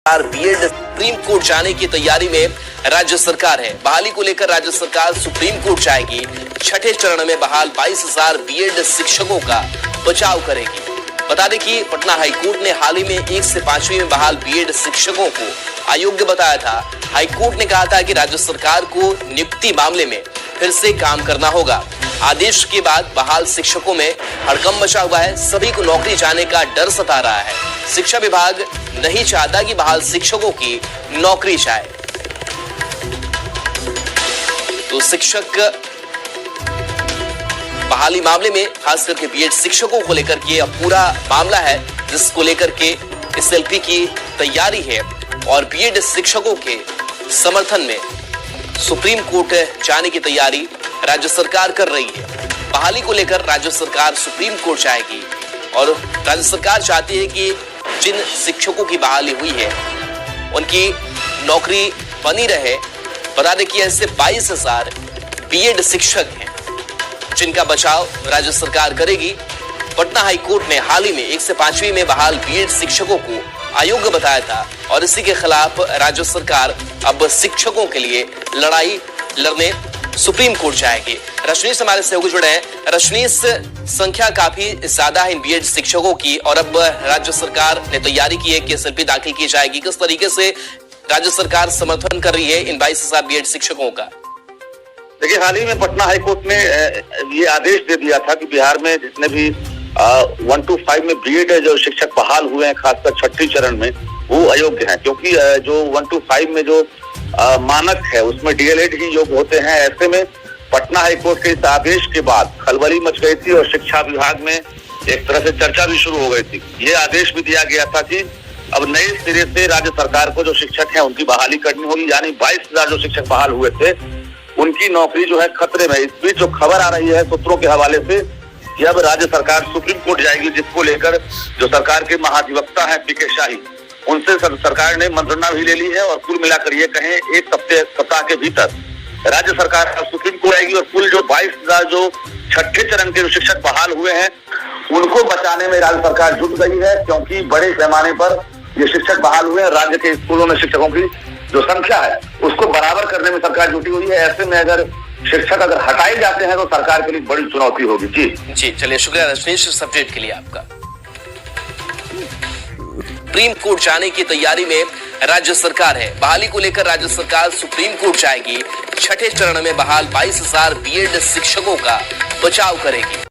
BEd supreme court जाने की तैयारी में राज्य सरकार है। बहाली को लेकर राज्य सरकार सुप्रीम कोर्ट जाएगी। छठे चरण में बहाल 22,000 बीएड शिक्षकों का बचाव करेगी। बता दें कि पटना हाईकोर्ट ने हाल ही में 1 से 5वीं में बहाल बीएड शिक्षकों को अयोग्य बताया था। हाईकोर्ट ने कहा था कि राज्य सरकार को नियुक्ति मामले में फिर से काम करना होगा। आदेश के बाद बहाल शिक्षकों में हड़कंप मचा हुआ है। सभी को नौकरी जाने का डर सता रहा है। शिक्षा विभाग नहीं चाहता कि बहाल शिक्षकों की नौकरी जाए। तो शिक्षक बहाली मामले में खास करके बीएड शिक्षकों को लेकर के अब पूरा मामला है, जिसको लेकर के एसएलपी की तैयारी है और बीएड शिक्षकों के समर्थन में सुप्रीम कोर्ट जाने की तैयारी राज्य सरकार कर रही है। बहाली को लेकर राज्य सरकार सुप्रीम कोर्ट जाएगी और राज्य सरकार चाहती है कि जिन शिक्षकों की बहाली हुई है उनकी नौकरी बनी रहे। बता दें कि ऐसे 22,000 बीएड शिक्षक हैं जिनका बचाव राज्य सरकार करेगी। पटना हाईकोर्ट ने हाल ही में 1 से 5वीं में बहाल बीएड शिक्षकों को अयोग्य बताया था और इसी के खिलाफ राज्य सरकार अब शिक्षकों के लिए लड़ाई लड़ने सुप्रीम कोर्ट जाएगी। रजनीश हमारे सहयोगी जुड़े हैं। रजनीश, संख्या काफी ज्यादा है इन बीएड शिक्षकों की और अब राज्य सरकार ने तैयारी की है कि एसएलपी दाखिल की जाएगी। किस तरीके से राज्य सरकार समर्थन कर रही है इन 22,000 बीएड शिक्षकों का? देखिए, हाल ही में पटना हाईकोर्ट ने ये आदेश दे दिया था कि बिहार में जितने भी 1 to 5 में बीएड जो शिक्षक बहाल हुए हैं, खासकर छठी चरण में, वो अयोग्य हैं, क्योंकि जो 1 to 5 में जो मानक है उसमें डीएलएड ही योग्य होते हैं। ऐसे में पटना हाईकोर्ट के इस आदेश के बाद खलबली मच गई थी और शिक्षा विभाग में एक तरह से चर्चा भी शुरू हो गई थी। ये आदेश भी दिया गया था कि अब नए सिरे से राज्य सरकार को जो शिक्षक हैं उनकी बहाली करनी होगी, यानी 22,000 जो शिक्षक बहाल हुए थे उनकी नौकरी जो है खतरे में। इस बीच जो खबर आ रही है सूत्रों के हवाले से कि अब राज्य सरकार सुप्रीम कोर्ट जाएगी, जिसको लेकर जो सरकार के महाधिवक्ता हैं पीके शाही, उनसे सरकार ने मंत्रणा भी ले ली है और कुल मिलाकर ये कहें एक सप्ताह के भीतर राज्य सरकार सुप्रीम कोर्ट आएगी और कुल जो 22,000 जो छठे चरण के जो शिक्षक बहाल हुए हैं उनको बचाने में राज्य सरकार जुट गई है, क्योंकि बड़े पैमाने पर ये शिक्षक बहाल हुए हैं। राज्य के स्कूलों में शिक्षकों की जो संख्या है उसको बराबर करने में सरकार जुटी हुई है। ऐसे में अगर शिक्षक हटाए जाते हैं तो सरकार के लिए बड़ी चुनौती होगी। जी चलिए, शुक्रिया रजनीश इस अपडेट के लिए आपका। सुप्रीम कोर्ट जाने की तैयारी में राज्य सरकार है। बहाली को लेकर राज्य सरकार सुप्रीम कोर्ट जाएगी। छठे चरण में बहाल 22,000 बीएड शिक्षकों का बचाव करेगी।